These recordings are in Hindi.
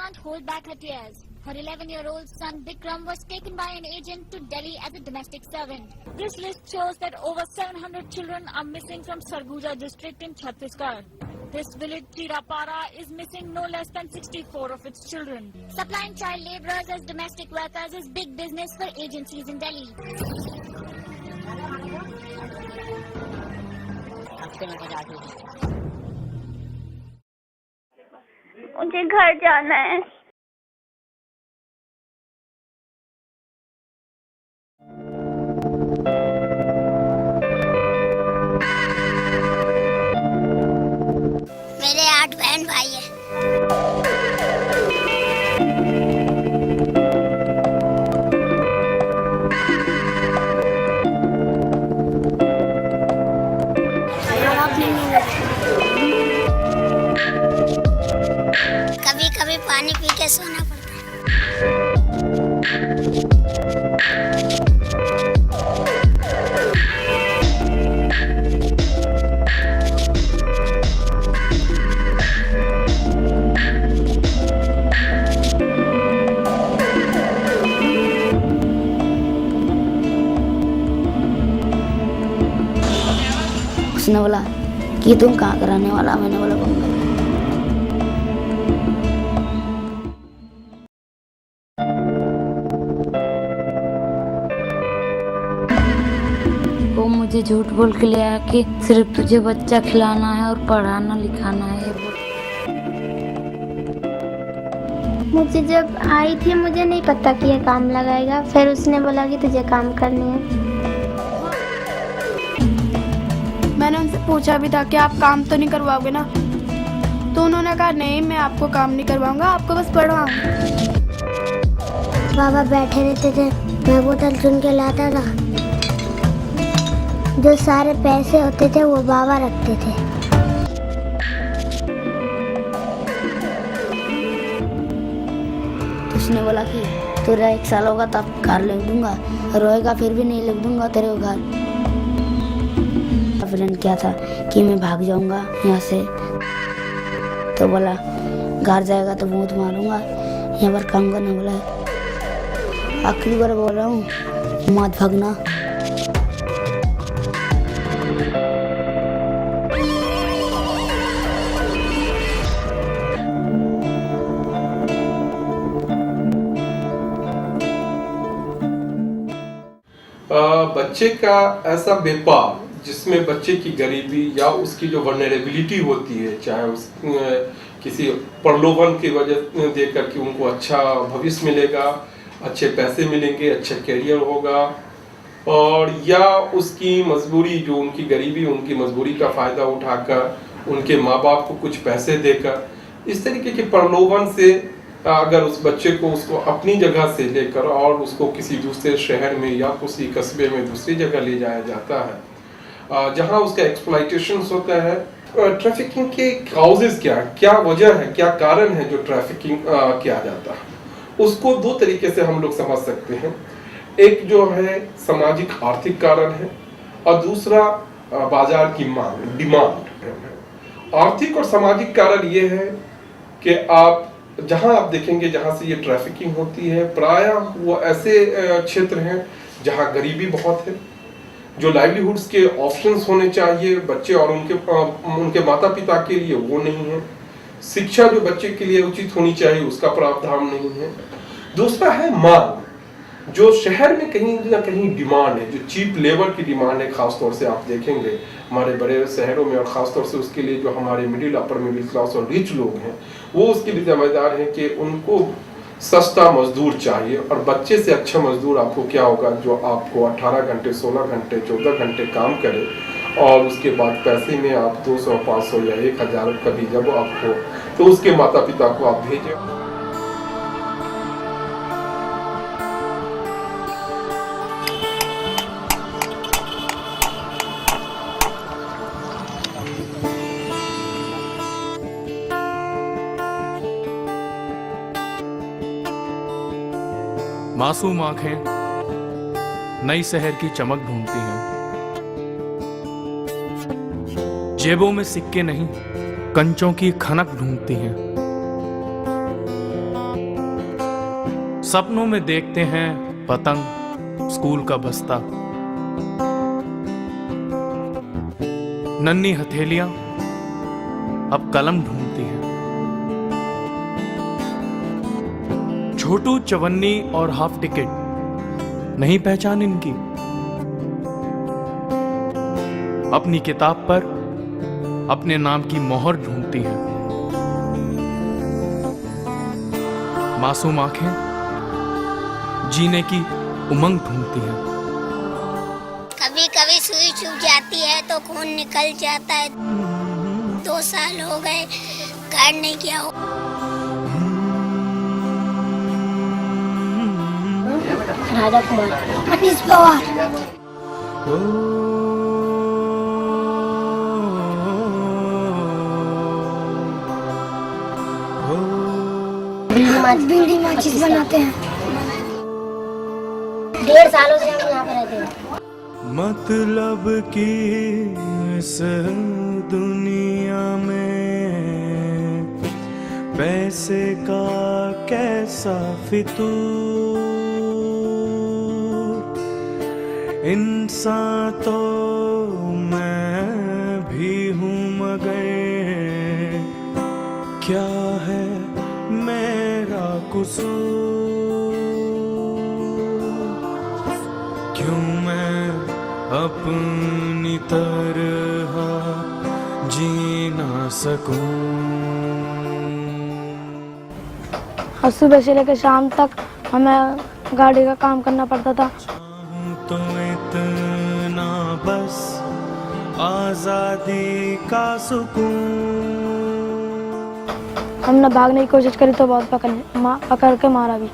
can't hold back her tears. Her 11-year-old son Bikram was taken by an agent to Delhi as a domestic servant. This list shows that over 700 children are missing from Sarguja district in Chhattisgarh. This village, Tirapara, is missing no less than 64 of its children. Supplying child labourers as domestic workers is big business for agencies in Delhi. मुझे घर जाना है। मेरे 8 बहन भाई है। कभी कभी पानी पी के सोना पड़ता है। उसने बोला कि तुम कहाँ कराने वाला? मैंने बोला बम्बई। वो मुझे झूठ बोल के ले आया कि सिर्फ तुझे बच्चा खिलाना है और पढ़ाना लिखाना है। मुझे जब आई थी मुझे नहीं पता कि ये काम लगाएगा, फिर उसने बोला कि तुझे काम करनी है। मैंने उनसे पूछा भी था कि आप काम तो नहीं करवाओगे ना, तो उन्होंने कहा नहीं मैं आपको काम नहीं करवाऊंगा, आपको बस पढ़वाऊंगा। बाबा बैठे रहते थे, मैं बोतल चुन के लाता था। जो सारे पैसे होते थे वो बाबा रखते थे। उसने बोला कि तेरा 1 साल होगा तब घर लिख दूंगा, रोएगा फिर भी नहीं लिख दूंगा तेरे को घर। फ्रेंड क्या था कि मैं भाग जाऊंगा यहाँ से, तो बोला घर जाएगा तो बहुत मारूंगा, यहाँ पर काम करने बोला। आखिरी बार बोल रहा हूँ मत भागना। बच्चे का ऐसा व्यापार जिसमें बच्चे की गरीबी या उसकी जो वल्नरेबिलिटी होती है, चाहे उस किसी प्रलोभन की वजह देकर कि उनको अच्छा भविष्य मिलेगा, अच्छे पैसे मिलेंगे, अच्छा करियर होगा, और या उसकी मजबूरी जो उनकी गरीबी उनकी मजबूरी का फ़ायदा उठाकर उनके माँ बाप को कुछ पैसे देकर, इस तरीके के प्रलोभन से अगर उस बच्चे को उसको अपनी जगह से लेकर और उसको किसी दूसरे शहर में या किसी कस्बे में दूसरी जगह ले जाया जाता है जहां उसका एक्सप्लॉयटेशन होता है। ट्रैफिकिंग के काउजेस क्या वजह है, क्या कारण है जो ट्रैफिकिंग किया जाता है, उसको 2 तरीके से हम लोग समझ सकते हैं। एक जो है सामाजिक आर्थिक कारण है और दूसरा बाजार की मांग, डिमांड। आर्थिक और सामाजिक कारण ये है कि आप जहां आप देखेंगे जहां से ये ट्रैफिकिंग होती है, प्रायः वो ऐसे क्षेत्र हैं जहां गरीबी बहुत है, जो लाइवलीहुड्स के ऑप्शंस होने चाहिए बच्चे और उनके माता पिता के लिए वो नहीं है। शिक्षा जो बच्चे के लिए उचित होनी चाहिए उसका प्रावधान नहीं है। दूसरा है मांग, जो शहर में कहीं ना कहीं डिमांड है, जो चीप लेबर की डिमांड है। खासतौर से आप देखेंगे हमारे बड़े शहरों में, और खासतौर से उसके लिए जो हमारे अपर मिडिल क्लास और रिच लोग हैं वो उसके लिए जिम्मेदार हैं कि उनको सस्ता मजदूर चाहिए। और बच्चे से अच्छा मजदूर आपको क्या होगा जो आपको 18 घंटे 16 घंटे 14 घंटे काम करे और उसके बाद पैसे में आप 200 500 या 1000 कभी जब आपको, तो उसके माता पिता को आप भेजें। मासूम आंखें नई शहर की चमक ढूंढती हैं, जेबों में सिक्के नहीं कंचों की खनक ढूंढती हैं। सपनों में देखते हैं पतंग स्कूल का बस्ता, नन्ही हथेलियां अब कलम ढूंढती हैं। छोटू, चवन्नी और हाफ टिकट नहीं पहचान इनकी। अपनी किताब पर अपने नाम की मोहर ढूंढती हैं। मासूम आंखें जीने की उमंग ढूंढती हैं। कभी कभी सुई चुभ जाती है तो खून निकल जाता है। 2 साल हो गए कार्ड नहीं किया हो। राजा कुमार, मनीष पवार, बीड़ी माचिस बनाते हैं। 1.5 सालों से हम यहाँ पे रहते हैं। मतलब की इस दुनिया में पैसे का कैसा फितूर, इंसान तो मैं भी हूँ मगर क्या है मेरा कसूर, क्यों मैं अपनी तरह जी ना सकूं। और सुबह से लेकर शाम तक हमें गाड़ी का काम करना पड़ता था। तो इतना बस आजादी का सुकून। हमने भागने की कोशिश करी तो बहुत पकड़ के मारा भी।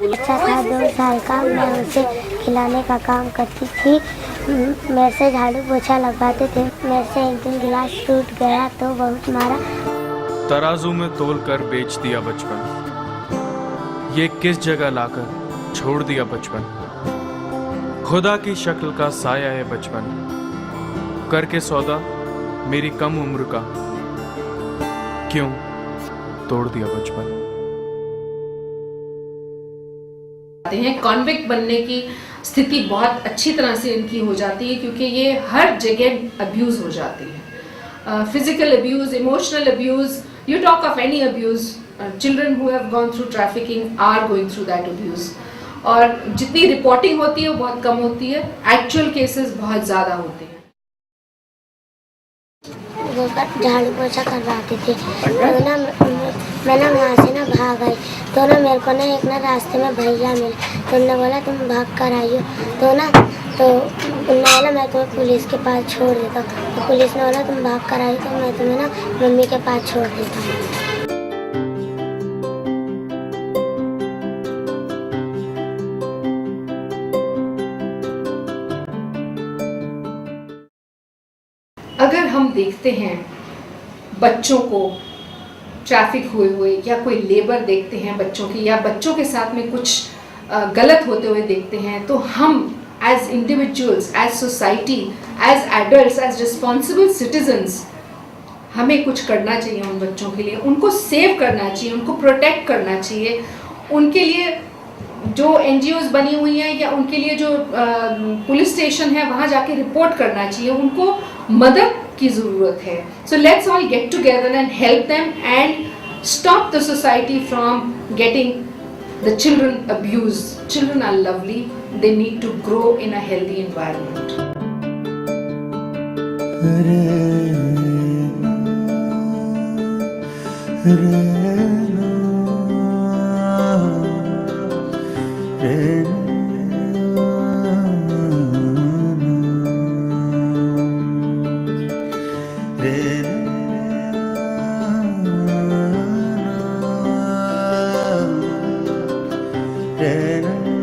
अच्छा था 2 साल का, मैं उसे खिलाने का काम करती थी। मेरे से झाड़ू पोछा लगवाते थे। मेरे से एक दिन गिलास टूट गया तो बहुत मारा। तराजू में तोल कर बेच दिया बचपन, ये किस जगह लाकर छोड़ दिया बचपन। खुदा की शक्ल का साया है बचपन, करके सौदा मेरी कम उम्र का, क्यों तोड़ दिया बचपन। कॉन्विक्ट बनने की स्थिति बहुत अच्छी तरह से इनकी हो जाती है, क्योंकि ये हर जगह अब्यूज हो जाती है। Physical abuse, emotional abuse, you talk of any abuse, children who have gone through trafficking are going through that abuse। और जितनी रिपोर्टिंग होती है वो बहुत कम होती है, एक्चुअल केसेस बहुत ज़्यादा होते हैं। झाड़ू पोछा करवाती थी तो ना मैं ना वहाँ से ना भाग आई। तो ना मेरे को ना एक ना रास्ते में भैया मिले तो उन्होंने बोला तुम भाग कर आई हो। तो उन्होंने बोला मैं तुम्हें पुलिस के पास छोड़ देता हूँ। तो पुलिस ने बोला तुम भाग कर आई तो मैं तुम्हें ना मम्मी के पास छोड़ देता हूँ। अगर हम देखते हैं बच्चों को ट्रैफिक हुए या कोई लेबर देखते हैं बच्चों की, या बच्चों के साथ में कुछ गलत होते हुए देखते हैं, तो हम as individuals, as society, as adults, as responsible citizens हमें कुछ करना चाहिए उन बच्चों के लिए। उनको सेव करना चाहिए, उनको प्रोटेक्ट करना चाहिए। उनके लिए जो NGOs बनी हुई हैं या उनके लिए जो पुलिस स्टेशन है वहाँ जाके रिपोर्ट करना चाहिए। उनको मदद की ज़रूरत है। So let's all get together and help them and stop the society from getting the children abuse. Children are lovely, they need to grow in a healthy environment। Then